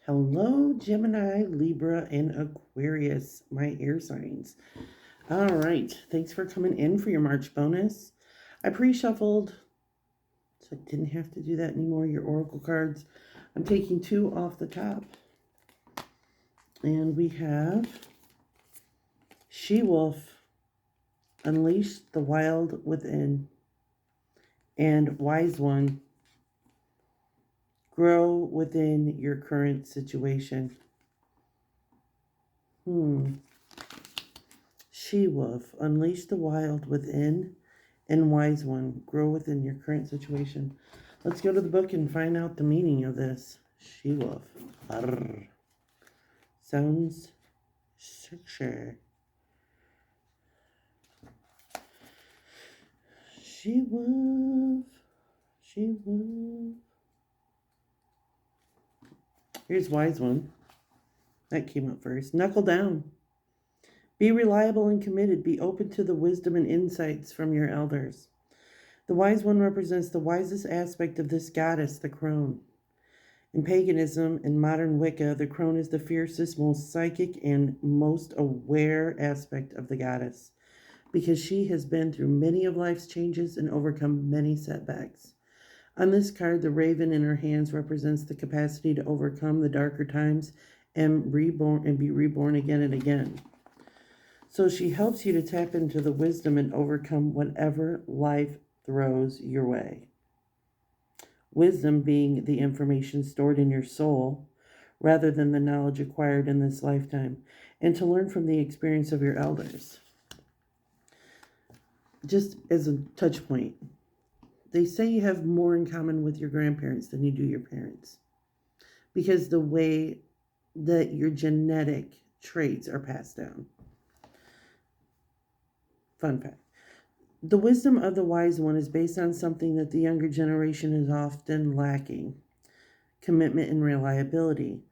Hello, Gemini, Libra, and Aquarius, my air signs. All right. Thanks for coming in for your March bonus. I pre shuffled, so I didn't have to do that anymore. Your oracle cards. I'm taking two off the top. And we have She Wolf, Unleash the Wild Within, and Wise One, Grow Within Your Current Situation. She Wolf, Unleash the Wild Within, and Wise One, Grow Within Your Current Situation. Let's go to the book and find out the meaning of this. She Wolf. Arr. Sounds sexy. She Wolf. She Wolf. Here's Wise One. That came up first. Knuckle down. Be reliable and committed. Be open to the wisdom and insights from your elders. The Wise One represents the wisest aspect of this goddess, the crone. In paganism and modern Wicca, the crone is the fiercest, most psychic, and most aware aspect of the goddess, because she has been through many of life's changes and overcome many setbacks. On this card, the raven in her hands represents the capacity to overcome the darker times and be reborn again and again. So she helps you to tap into the wisdom and overcome whatever life throws your way. Wisdom being the information stored in your soul rather than the knowledge acquired in this lifetime, and to learn from the experience of your elders. Just as a touch point, they say you have more in common with your grandparents than you do your parents, because the way that your genetic traits are passed down. Fun fact. The wisdom of the wise one is based on something that the younger generation is often lacking: commitment and reliability.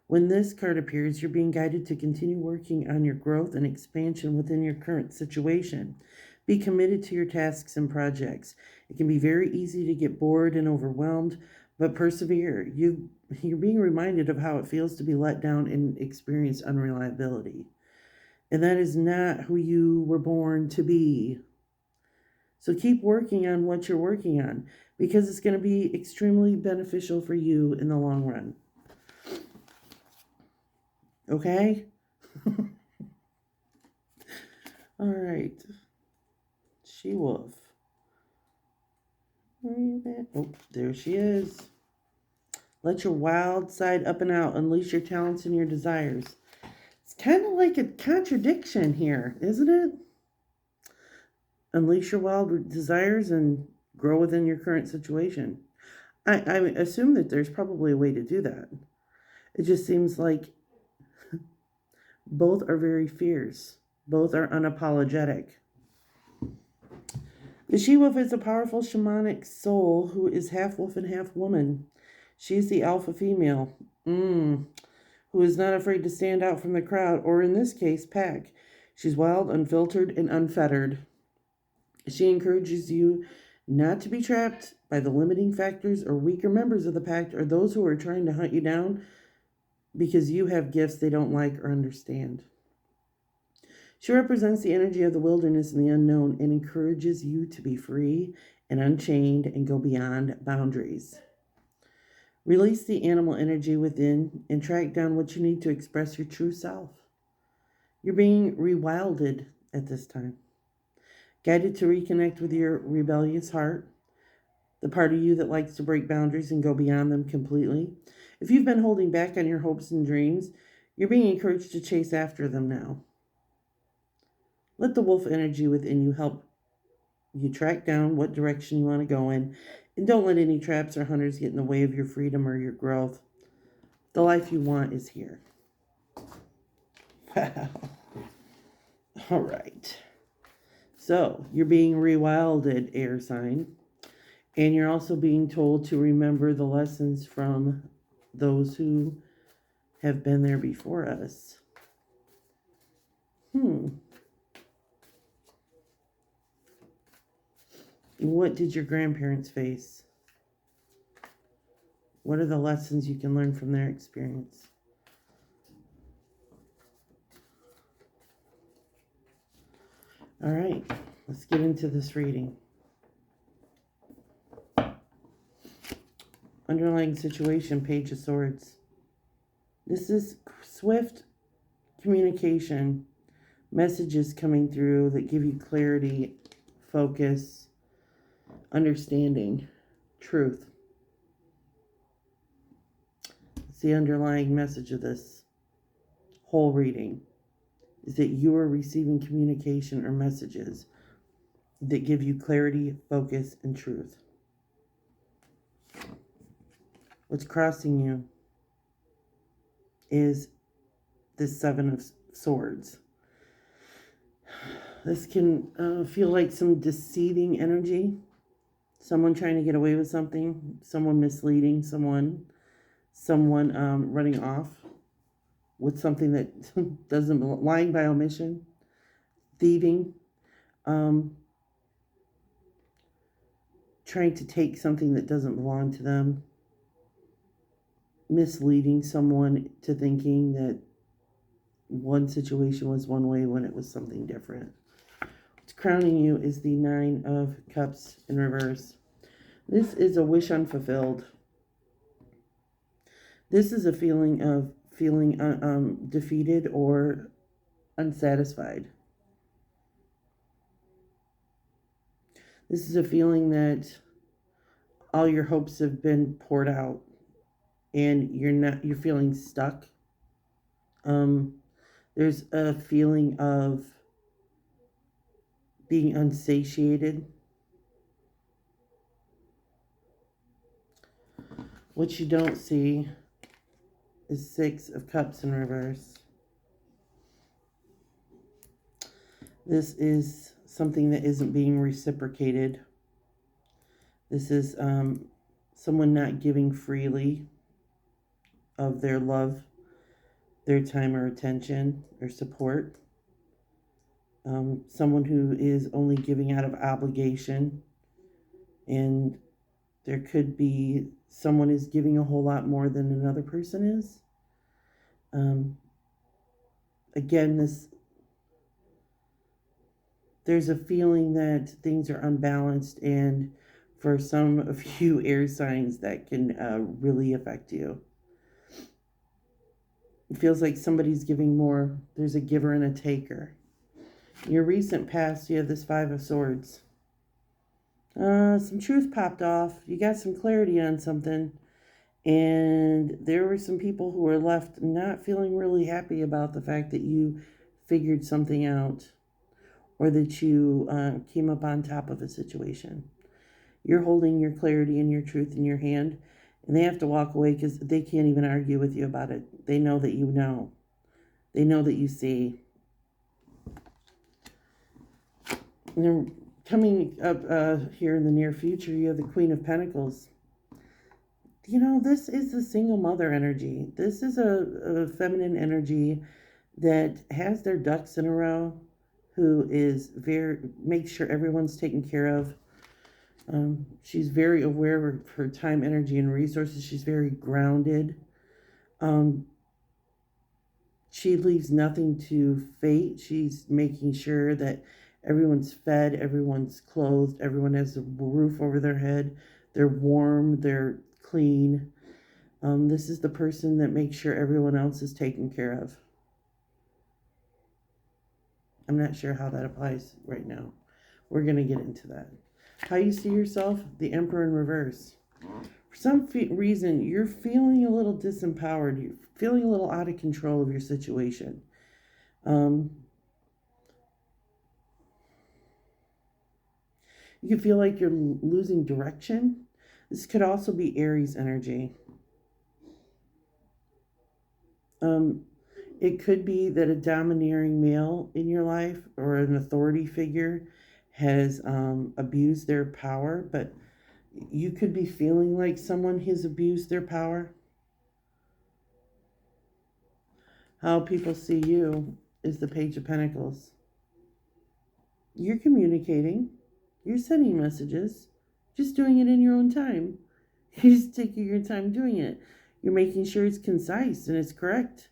When this card appears, you're being guided to continue working on your growth and expansion within your current situation. Be committed to your tasks and projects. It can be very easy to get bored and overwhelmed, but persevere. You're being reminded of how it feels to be let down and experience unreliability. And that is not who you were born to be. So keep working on what you're working on, because it's going to be extremely beneficial for you in the long run. Okay? All right. She Wolf. Where are you at? Oh, there she is. Let your wild side up and out. Unleash your talents and your desires. It's kind of like a contradiction here, isn't it? Unleash your wild desires and grow within your current situation. I assume that there's probably a way to do that. It just seems like both are very fierce. Both are unapologetic. The she-wolf is a powerful shamanic soul who is half wolf and half woman. She's the alpha female, who is not afraid to stand out from the crowd, or in this case, pack. She's wild, unfiltered, and unfettered. She encourages you not to be trapped by the limiting factors or weaker members of the pack, or those who are trying to hunt you down because you have gifts they don't like or understand. She represents the energy of the wilderness and the unknown, and encourages you to be free and unchained and go beyond boundaries. Release the animal energy within and track down what you need to express your true self. You're being rewilded at this time, guided to reconnect with your rebellious heart, the part of you that likes to break boundaries and go beyond them completely. If you've been holding back on your hopes and dreams, you're being encouraged to chase after them now. Let the wolf energy within you help you track down what direction you want to go in, and don't let any traps or hunters get in the way of your freedom or your growth. The life you want is here. Wow. All right. So, you're being rewilded, air sign, and you're also being told to remember the lessons from those who have been there before us. What did your grandparents face? What are the lessons you can learn from their experience? All right, let's get into this reading. Underlying situation, Page of Swords. This is swift communication, messages coming through that give you clarity, focus, understanding, truth. It's the underlying message of this whole reading, is that you are receiving communication or messages that give you clarity, focus, and truth. What's crossing you is the Seven of Swords. This can feel like some deceiving energy. Someone trying to get away with something. Someone misleading someone. Someone running off with something that doesn't belong. Lying by omission. Thieving. Trying to take something that doesn't belong to them. Misleading someone to thinking that one situation was one way when it was something different. What's crowning you is the Nine of Cups in reverse. This is a wish unfulfilled. This is a feeling of feeling defeated or unsatisfied. This is a feeling that all your hopes have been poured out and you're feeling stuck. There's a feeling of being unsatiated. What you don't see is Six of Cups in reverse. This is something that isn't being reciprocated. This is someone not giving freely of their love, their time or attention or support. Someone who is only giving out of obligation, and there could be someone is giving a whole lot more than another person is. Again, there's a feeling that things are unbalanced, and for some of you air signs, that can really affect you. It feels like somebody's giving more. There's a giver and a taker. In your recent past, you have this Five of Swords. Some truth popped off. You got some clarity on something. And there were some people who were left not feeling really happy about the fact that you figured something out, or that you came up on top of a situation. You're holding your clarity and your truth in your hand, and they have to walk away because they can't even argue with you about it. They know that you know. They know that you see. And then coming up here in the near future, you have the Queen of Pentacles. You know, this is the single mother energy. This is a feminine energy that has their ducks in a row, who is makes sure everyone's taken care of. She's very aware of her time, energy, and resources. She's very grounded. She leaves nothing to fate. She's making sure that everyone's fed, everyone's clothed, everyone has a roof over their head. They're warm, they're clean. This is the person that makes sure everyone else is taken care of. I'm not sure how that applies right now. We're going to get into that. How you see yourself, the Emperor in reverse. For some reason, you're feeling a little disempowered. You're feeling a little out of control of your situation. You can feel like you're losing direction. This could also be Aries energy. It could be that a domineering male in your life or an authority figure has abused their power, but you could be feeling like someone has abused their power. How people see you is the Page of Pentacles. You're communicating. You're sending messages. Just doing it in your own time. You're just taking your time doing it. You're making sure it's concise and it's correct.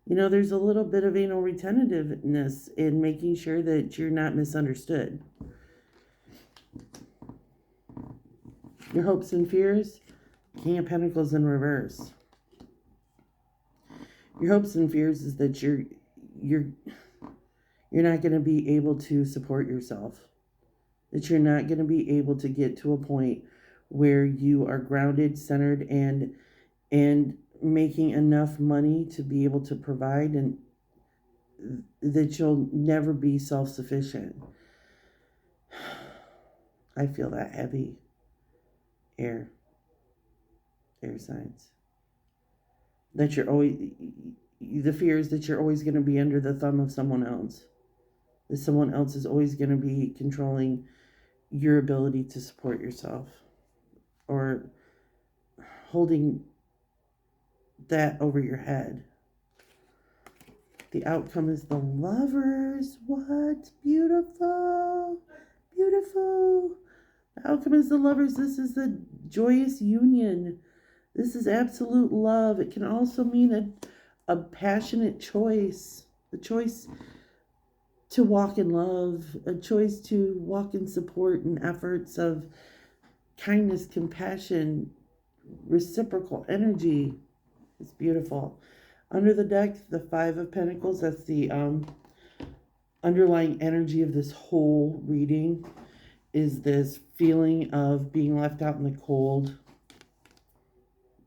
There's a little bit of anal retentiveness in making sure that you're not misunderstood. Your hopes and fears, King of Pentacles in reverse. Your hopes and fears is that you're not going to be able to support yourself. That you're not going to be able to get to a point where you are grounded, centered, and making enough money to be able to provide, and that you'll never be self-sufficient. I feel that heavy. Air signs. That you're always, the fear is that you're always going to be under the thumb of someone else. That someone else is always going to be controlling your ability to support yourself, or holding that over your head. The outcome is the Lovers. What? Beautiful. Beautiful. The outcome is the Lovers. This is the joyous union. This is absolute love. It can also mean a passionate choice. A choice to walk in love. A choice to walk in support and efforts of kindness, compassion, reciprocal energy. It's beautiful. Under the deck, the Five of Pentacles, that's the underlying energy of this whole reading, is this feeling of being left out in the cold,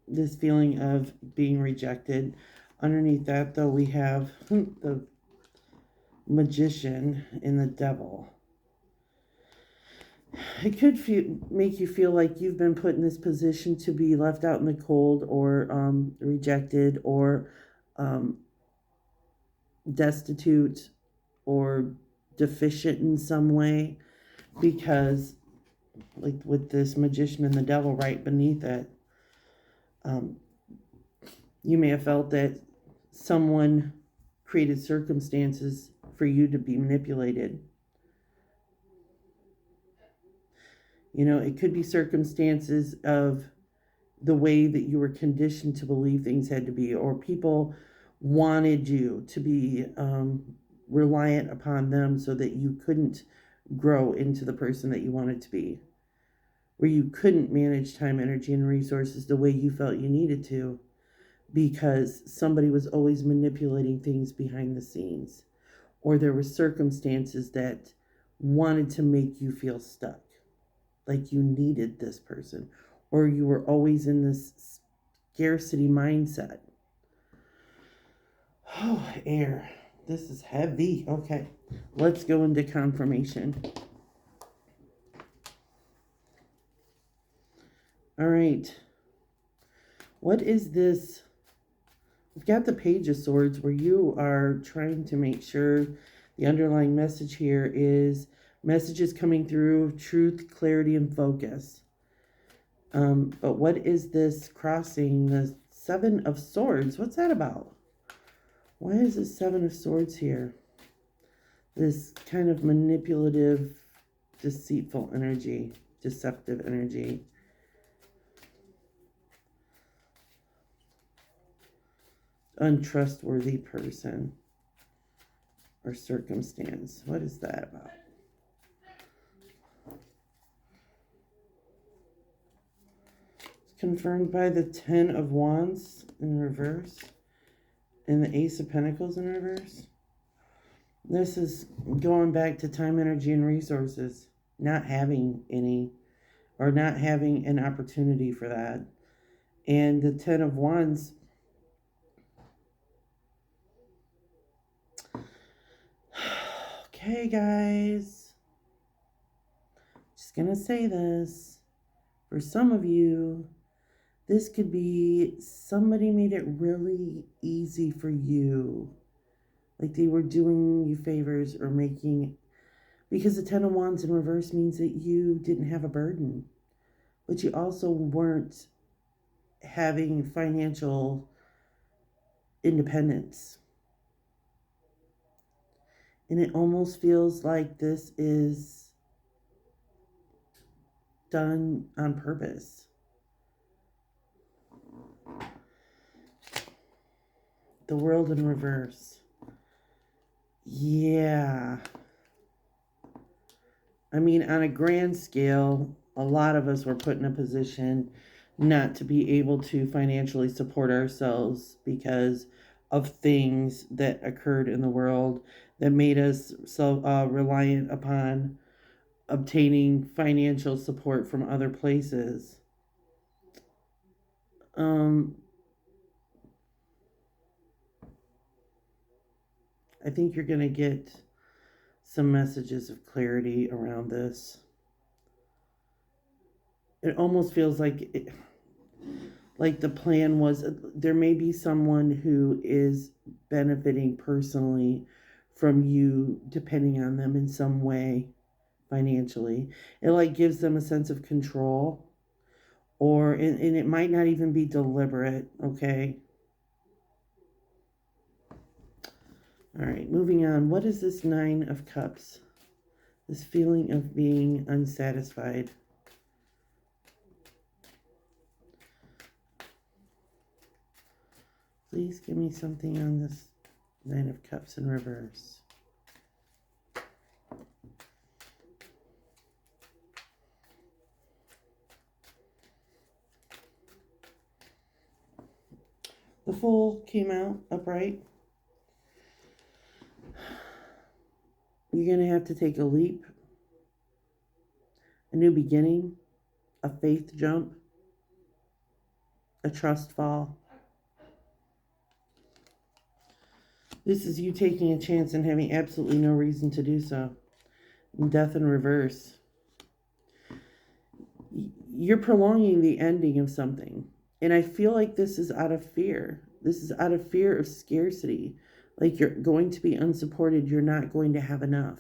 this feeling of being rejected. Underneath that, though, we have the Magician and the Devil. It could make you feel like you've been put in this position to be left out in the cold, or rejected, or destitute, or deficient in some way, because like with this Magician and the Devil right beneath it, you may have felt that someone created circumstances for you to be manipulated. It could be circumstances of the way that you were conditioned to believe things had to be, or people wanted you to be reliant upon them so that you couldn't grow into the person that you wanted to be, where you couldn't manage time, energy, and resources the way you felt you needed to, because somebody was always manipulating things behind the scenes, or there were circumstances that wanted to make you feel stuck, like you needed this person, or you were always in this scarcity mindset. Oh, air. This is heavy. Okay, let's go into confirmation. All right. What is this? We've got the Page of Swords, where you are trying to make sure the underlying message here is messages coming through truth, clarity, and focus. But what is this crossing? The Seven of Swords. What's that about? Why is the Seven of Swords here? This kind of manipulative, deceitful energy, deceptive energy. Untrustworthy person or circumstance. What is that about? It's confirmed by the Ten of Wands in reverse and the Ace of Pentacles in reverse. This is going back to time, energy, and resources. Not having any, or not having an opportunity for that. And the Ten of Wands, okay, guys, just gonna say this. For some of you, this could be somebody made it really easy for you. Like they were doing you favors or making, because the Ten of Wands in reverse means that you didn't have a burden, but you also weren't having financial independence. And it almost feels like this is done on purpose. The World in reverse. Yeah. I mean, on a grand scale, a lot of us were put in a position not to be able to financially support ourselves because of things that occurred in the world that made us so reliant upon obtaining financial support from other places. Um, I think you're going to get some messages of clarity around this. It almost feels like the plan was there may be someone who is benefiting personally from you depending on them in some way financially. It like gives them a sense of control, or and it might not even be deliberate. Okay, all right, moving on. What is this Nine of Cups? This feeling of being unsatisfied. Please give me something on this Nine of Cups in reverse. The Fool came out upright. You're going to have to take a leap, a new beginning, a faith jump, a trust fall. This is you taking a chance and having absolutely no reason to do so. Death in reverse. You're prolonging the ending of something. And I feel like this is out of fear. This is out of fear of scarcity. Like you're going to be unsupported. You're not going to have enough.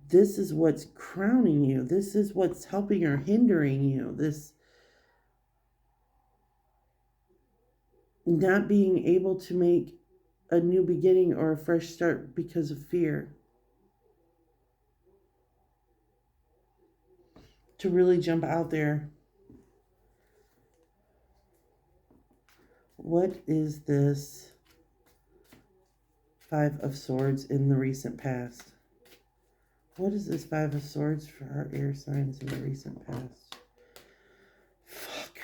This is what's crowning you. This is what's helping or hindering you. This not being able to make a new beginning or a fresh start because of fear. To really jump out there. What is this Five of Swords in the recent past? What is this Five of Swords for our air signs in the recent past? Fuck.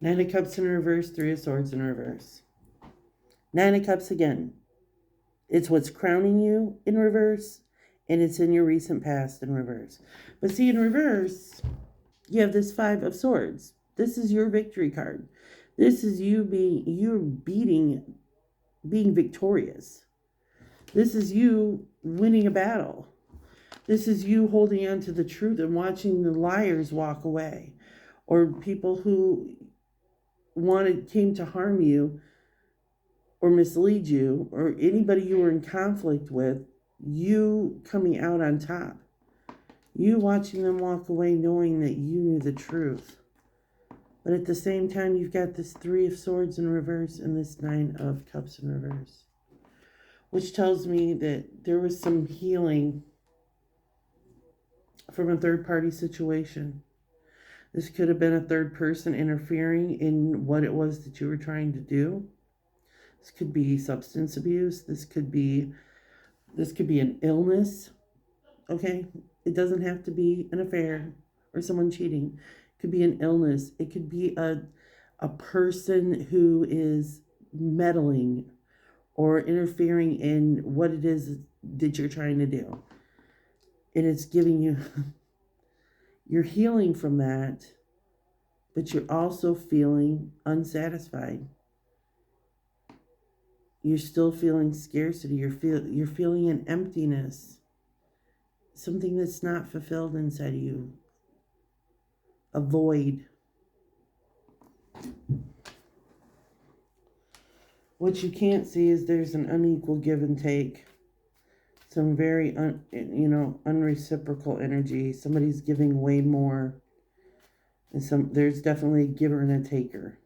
Nine of Cups in reverse, Three of Swords in reverse. Nine of Cups again. It's what's crowning you in reverse, and it's in your recent past in reverse. But see, in reverse, you have this Five of Swords. This is your victory card. This is you being victorious. This is you winning a battle. This is you holding on to the truth and watching the liars walk away, or people who came to harm you or mislead you, or anybody you were in conflict with, you coming out on top. You watching them walk away knowing that you knew the truth. But at the same time, you've got this Three of Swords in reverse and this Nine of Cups in reverse, which tells me that there was some healing from a third-party situation. This could have been a third person interfering in what it was that you were trying to do. This could be substance abuse. This could be an illness. Okay? It doesn't have to be an affair or someone cheating. It could be an illness. It could be a person who is meddling or interfering in what it is that you're trying to do. And it's giving you, you're healing from that, but you're also feeling unsatisfied. You're still feeling scarcity. You're feeling an emptiness, something that's not fulfilled inside of you, a void. What you can't see is there's an unequal give and take. Some very unreciprocal energy. Somebody's giving way more, and there's definitely a giver and a taker,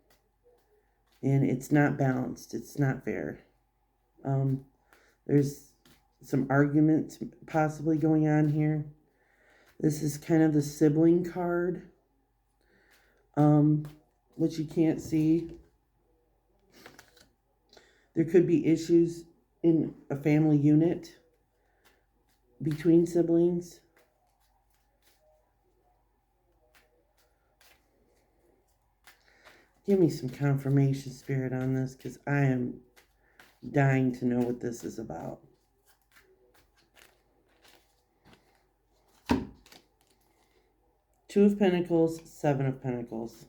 and it's not balanced. It's not fair. There's some argument possibly going on here. This is kind of the sibling card, which you can't see. There could be issues in a family unit between siblings. Give me some confirmation, Spirit, on this, because I am dying to know what this is about. Two of Pentacles, Seven of Pentacles.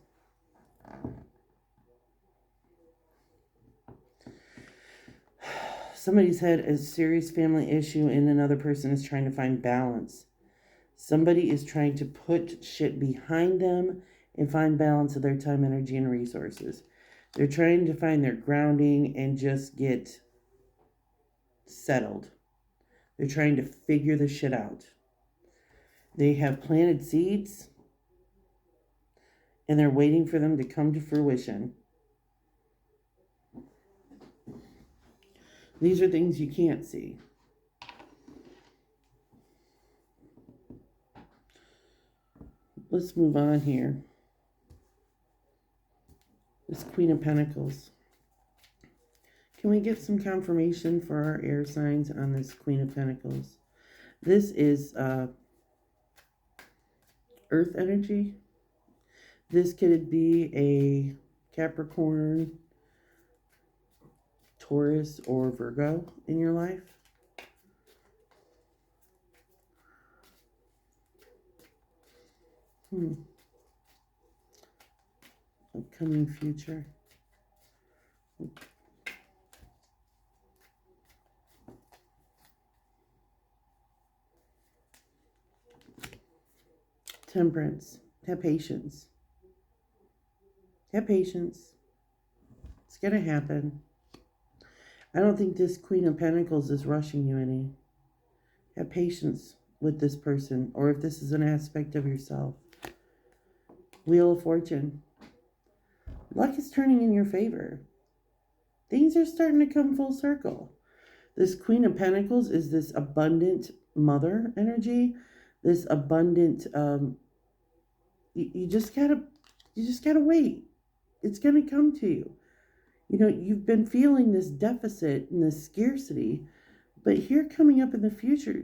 Somebody's had a serious family issue and another person is trying to find balance. Somebody is trying to put shit behind them and find balance of their time, energy, and resources. They're trying to find their grounding and just get settled. They're trying to figure the shit out. They have planted seeds and they're waiting for them to come to fruition. These are things you can't see. Let's move on here. This Queen of Pentacles. Can we get some confirmation for our air signs on this Queen of Pentacles? This is Earth energy. This could be a Capricorn, Taurus, or Virgo in your life. Upcoming future. Temperance. Have patience. Have patience. It's going to happen. I don't think this Queen of Pentacles is rushing you any. Have patience with this person, or if this is an aspect of yourself. Wheel of Fortune. Luck is turning in your favor. Things are starting to come full circle. This Queen of Pentacles is this abundant mother energy. This abundant, you just gotta wait. It's gonna come to you. You know, you've been feeling this deficit and this scarcity, but here coming up in the future,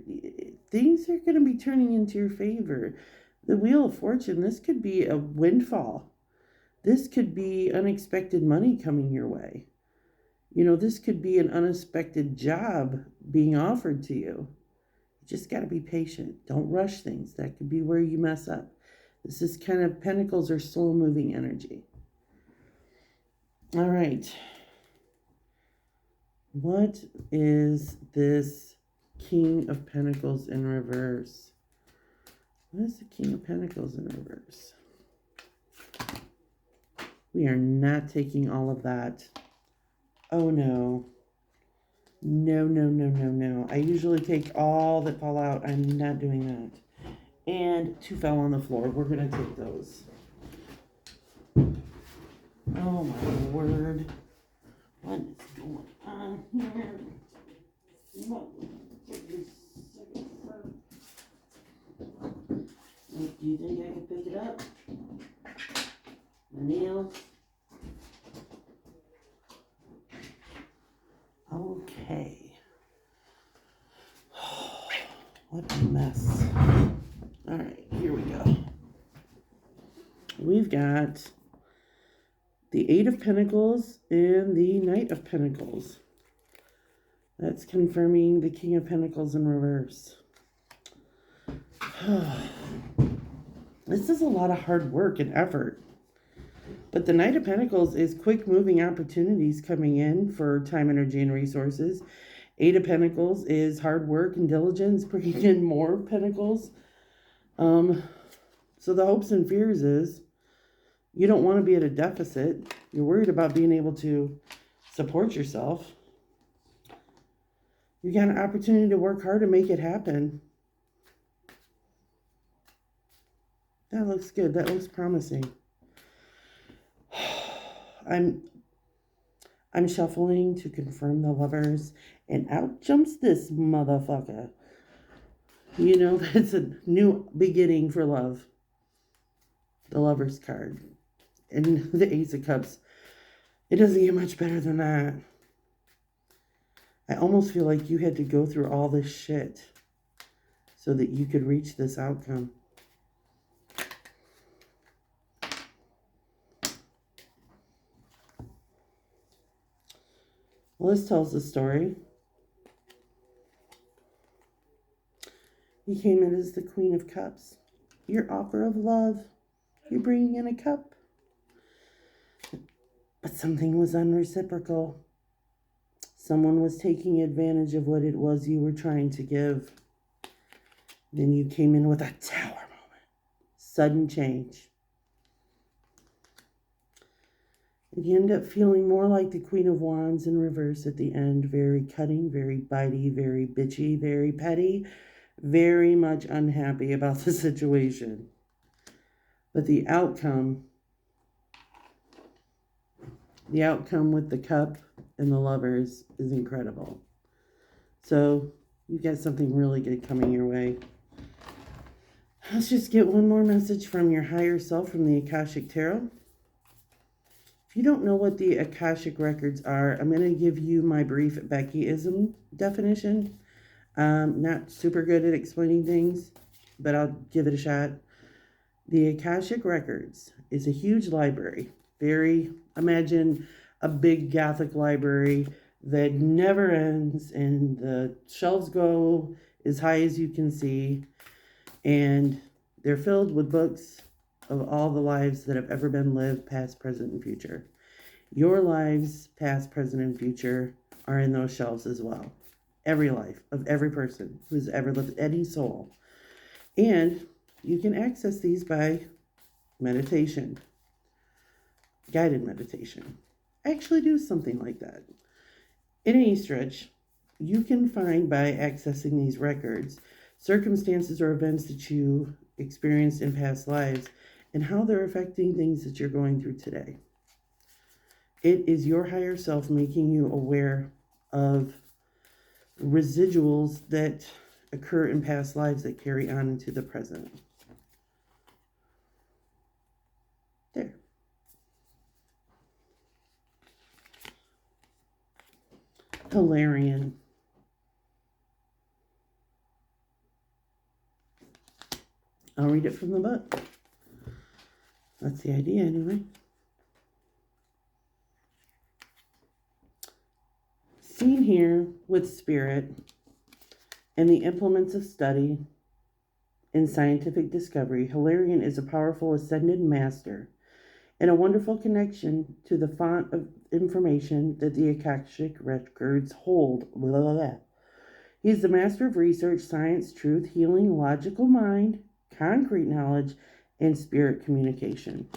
things are going to be turning into your favor. The Wheel of Fortune, this could be a windfall. This could be unexpected money coming your way. You know, this could be an unexpected job being offered to you. You just got to be patient. Don't rush things. That could be where you mess up. This is kind of, Pentacles are slow-moving energy. All right. What is this King of Pentacles in reverse? What is the King of Pentacles in reverse? We are not taking all of that. Oh, no. No, no, no, no, no. I usually take all that fall out. I'm not doing that. And two fell on the floor. We're going to take those. Oh, my word. What is going on here? Do you think I can pick it up? My nails. Okay. What a mess. All right, here we go. We've got the Eight of Pentacles and the Knight of Pentacles. That's confirming the King of Pentacles in reverse. This is a lot of hard work and effort. But the Knight of Pentacles is quick moving opportunities coming in for time, energy, and resources. Eight of Pentacles is hard work and diligence, bringing in more pentacles. So the hopes and fears is you don't want to be at a deficit. You're worried about being able to support yourself. You got an opportunity to work hard to make it happen. That looks good. That looks promising. I'm shuffling to confirm the lovers, and out jumps this motherfucker. You know, that's a new beginning for love. The Lover's card. And the Ace of Cups. It doesn't get much better than that. I almost feel like you had to go through all this shit so that you could reach this outcome. Well, this tells the story. You came in as the Queen of Cups. Your offer of love. You're bringing in a cup. But something was unreciprocal. Someone was taking advantage of what it was you were trying to give. Then you came in with a Tower moment. Sudden change. And you end up feeling more like the Queen of Wands in reverse at the end. Very cutting, very bitey, very bitchy, very petty. Very much unhappy about the situation. But the outcome with the cup and the lovers is incredible. So you got something really good coming your way. Let's just get one more message from your higher self from the Akashic Tarot. If you don't know what the Akashic records are, I'm going to give you my brief Beckyism definition. Not super good at explaining things, but I'll give it a shot. The Akashic Records is a huge library. Imagine a big Gothic library that never ends, and the shelves go as high as you can see, and they're filled with books of all the lives that have ever been lived, past, present, and future. Your lives, past, present, and future, are in those shelves as well. Every life of every person who's ever lived, any soul. And you can access these by meditation, guided meditation. Actually do something like that. In any stretch, you can find by accessing these records circumstances or events that you experienced in past lives and how they're affecting things that you're going through today. It is your higher self making you aware of residuals that occur in past lives that carry on into the present. There. Hilarion. I'll read it from the book. That's the idea anyway. Seen here with spirit and the implements of study and scientific discovery, Hilarion is a powerful ascended master and a wonderful connection to the font of information that the Akashic records hold. Blah, blah, blah. He's the master of research, science, truth, healing, logical mind, concrete knowledge, and spirit communication.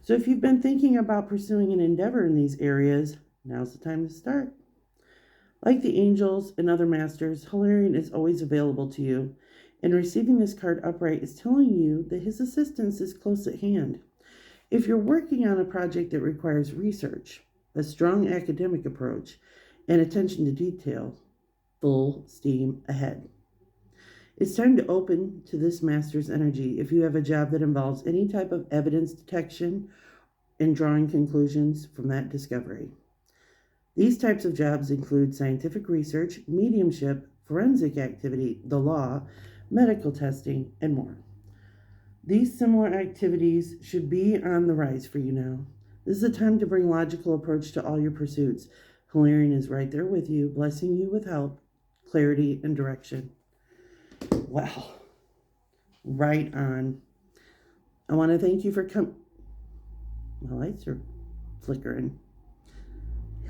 So if you've been thinking about pursuing an endeavor in these areas, now's the time to start. Like the angels and other masters, Hilarion is always available to you, and receiving this card upright is telling you that his assistance is close at hand. If you're working on a project that requires research, a strong academic approach, and attention to detail, full steam ahead. It's time to open to this master's energy if you have a job that involves any type of evidence detection and drawing conclusions from that discovery. These types of jobs include scientific research, mediumship, forensic activity, the law, medical testing, and more. These similar activities should be on the rise for you now. This is a time to bring logical approach to all your pursuits. Hilarion is right there with you, blessing you with help, clarity, and direction. Well, right on. I want to thank you for coming. My lights are flickering.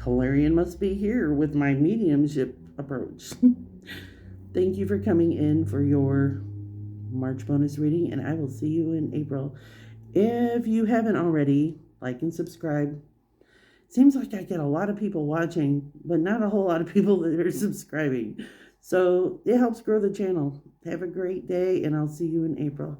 Hilarion must be here with my mediumship approach. Thank you for coming in for your March bonus reading, and I will see you in April. If you haven't already, like and subscribe. Seems like I get a lot of people watching, but not a whole lot of people that are subscribing. So it helps grow the channel. Have a great day, and I'll see you in April.